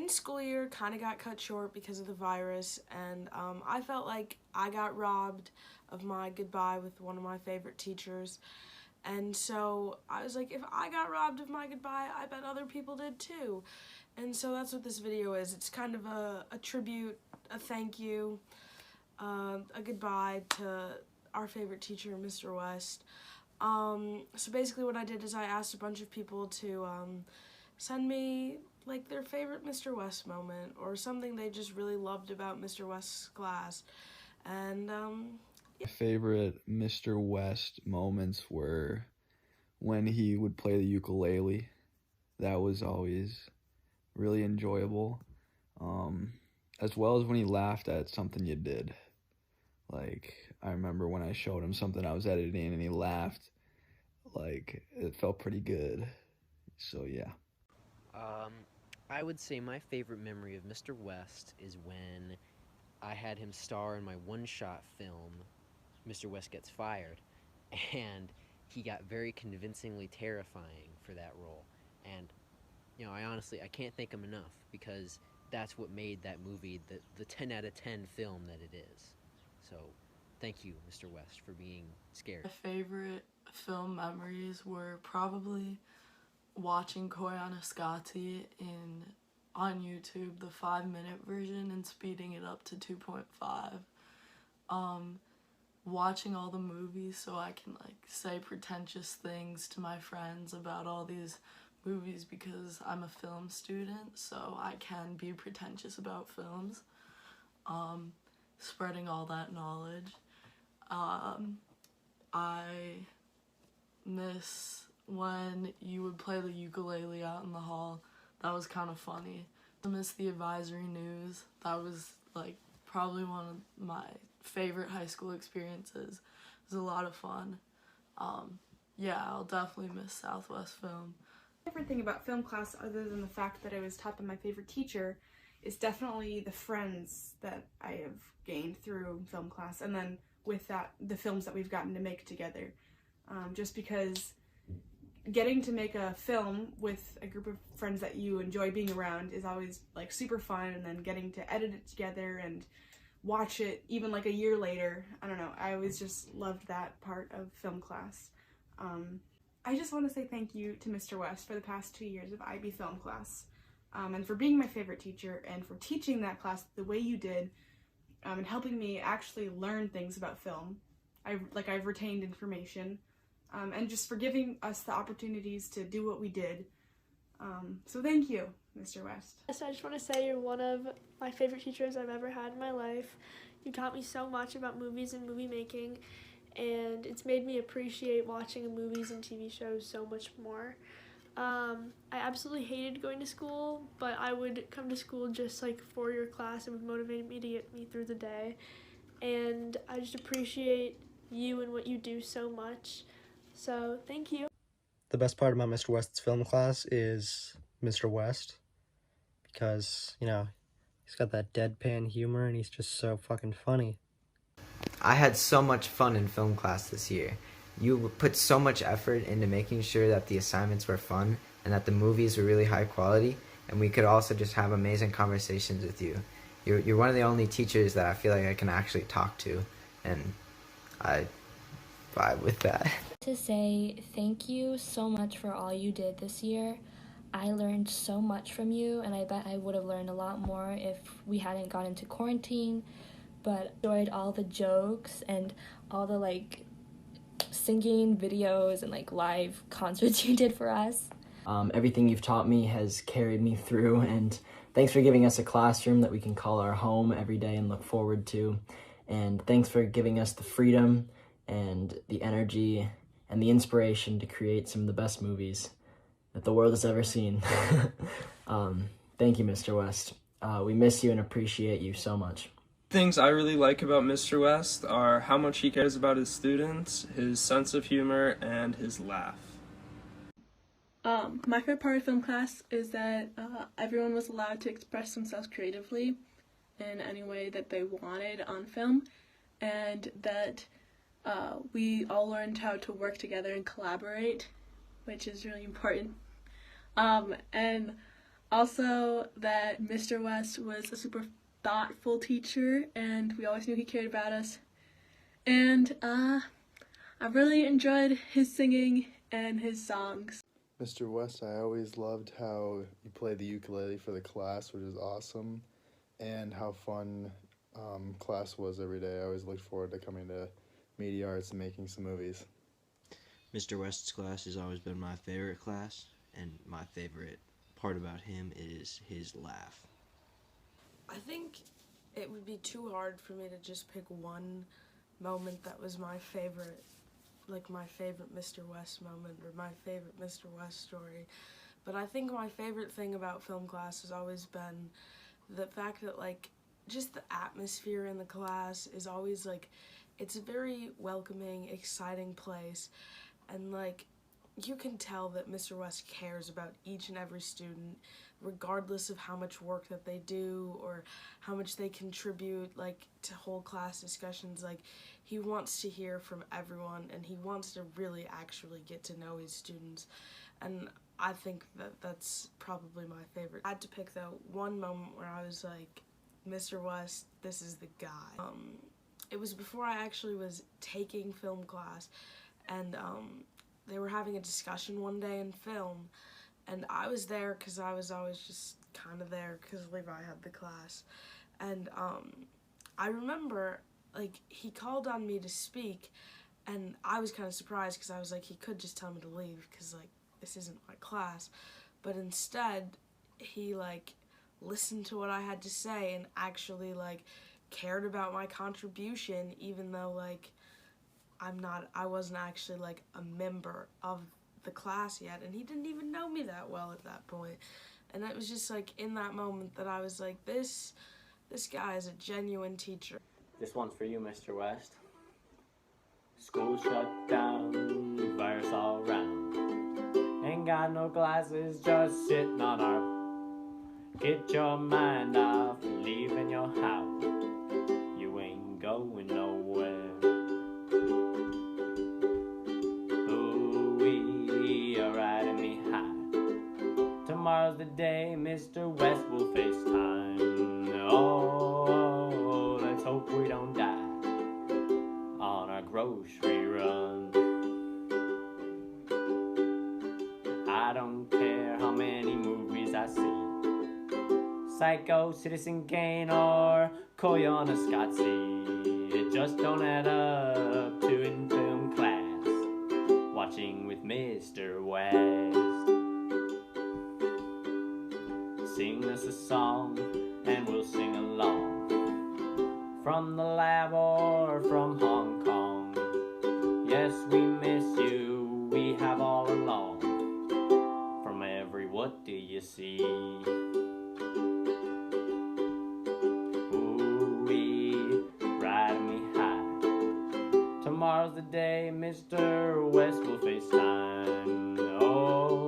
student school year kind of got cut short because of the virus, and I felt like I got robbed of my goodbye with one of my favorite teachers. And so I was like, if I got robbed of my goodbye, I bet other people did too. And so that's what this video is. It's kind of a tribute, a thank you, a goodbye to our favorite teacher, Mr. West. So basically what I did is I asked a bunch of people to send me like their favorite Mr. West moment or something they just really loved about Mr. West's class. And My favorite Mr. West moments were when he would play the ukulele. That was always really enjoyable. As well as when he laughed at something you did. Like, I remember when I showed him something I was editing and he laughed. Like, it felt pretty good. So, yeah. I would say my favorite memory of Mr. West is when I had him star in my one-shot film, Mr. West Gets Fired, and he got very convincingly terrifying for that role. And, you know, I can't thank him enough, because that's what made that movie the 10 out of 10 film that it is. So, thank you, Mr. West, for being scared. My favorite film memories were probably watching Koyaanisqatsi on YouTube, the 5-minute version, and speeding it up to 2.5. Watching all the movies so I can like say pretentious things to my friends about all these movies because I'm a film student, so I can be pretentious about films. Spreading all that knowledge. I miss when you would play the ukulele out in the hall. That was kind of funny. I miss the advisory news. That was like probably one of my favorite high school experiences. It was a lot of fun. Yeah, I'll definitely miss Southwest Film. My favorite thing about film class, other than the fact that I was taught by my favorite teacher, is definitely the friends that I have gained through film class, and then with that, the films that we've gotten to make together. Just because getting to make a film with a group of friends that you enjoy being around is always like super fun, and then getting to edit it together and watch it even like a year later, I don't know, I always just loved that part of film class. I just want to say thank you to Mr. West for the past 2 years of IB film class, and for being my favorite teacher and for teaching that class the way you did, and helping me actually learn things about film. I've retained information, and just for giving us the opportunities to do what we did. So thank you, Mr. West. So I just want to say you're one of my favorite teachers I've ever had in my life. You taught me so much about movies and movie making, and it's made me appreciate watching movies and TV shows so much more. I absolutely hated going to school, but I would come to school just like for your class. It would motivate me to get me through the day, and I just appreciate you and what you do so much. So thank you. The best part about Mr. West's film class is Mr. West, because, you know, he's got that deadpan humor and he's just so fucking funny. I had so much fun in film class this year. You put so much effort into making sure that the assignments were fun and that the movies were really high quality, and we could also just have amazing conversations with you. You're one of the only teachers that I feel like I can actually talk to, and I vibe with that. To say thank you so much for all you did this year. I learned so much from you, and I bet I would have learned a lot more if we hadn't gone into quarantine, but enjoyed all the jokes and all the like singing videos and like live concerts you did for us. Everything you've taught me has carried me through, and thanks for giving us a classroom that we can call our home every day and look forward to. And thanks for giving us the freedom and the energy and the inspiration to create some of the best movies that the world has ever seen. Thank you, Mr. West. We miss you and appreciate you so much. Things I really like about Mr. West are how much he cares about his students, his sense of humor, and his laugh. My favorite part of film class is that everyone was allowed to express themselves creatively in any way that they wanted on film, and that we all learned how to work together and collaborate, which is really important. And Also, that Mr. West was a super thoughtful teacher, and we always knew he cared about us. And I really enjoyed his singing and his songs. Mr. West, I always loved how you played the ukulele for the class, which is awesome, and how fun class was every day. I always looked forward to coming to media arts and making some movies. Mr. West's class has always been my favorite class, and my favorite part about him is his laugh. I think it would be too hard for me to just pick one moment that was my favorite, like my favorite Mr. West moment or my favorite Mr. West story. But I think my favorite thing about film class has always been the fact that, like, just the atmosphere in the class is always, like, it's a very welcoming, exciting place. And, like, you can tell that Mr. West cares about each and every student, regardless of how much work that they do or how much they contribute, like, to whole class discussions. Like, he wants to hear from everyone, and he wants to really actually get to know his students. And I think that that's probably my favorite. I had to pick, though, one moment where I was like, Mr. West, this is the guy. It was before I actually was taking film class, and they were having a discussion one day in film, and I was there because I was always just kind of there because Levi had the class. And I remember, like, he called on me to speak, and I was kind of surprised because I was like, he could just tell me to leave because, like, this isn't my class. But instead, he, like, listened to what I had to say and actually, like, cared about my contribution, even though, like, I wasn't actually, like, a member of the class yet, and he didn't even know me that well at that point. And it was just, like, in that moment that I was like, this guy is a genuine teacher. This one's for you, Mr. West. School shut down, virus all around. Ain't got no classes, just sitting on our... Get your mind off, leaving your house. You ain't going nowhere. Ooh-wee, you're riding me high. Tomorrow's the day Mr. West will FaceTime. Oh, let's hope we don't die on our grocery run. I don't care how many movies I see, Psycho, Citizen Kane, or Koyaanisqatsi. It just don't add up to in film class, watching with Mr. West. Sing us a song and we'll sing along, from the lab or from Hong Kong. Yes, we miss you, we have all along, from every what do you see. Tomorrow's the day Mr. West will FaceTime. Oh,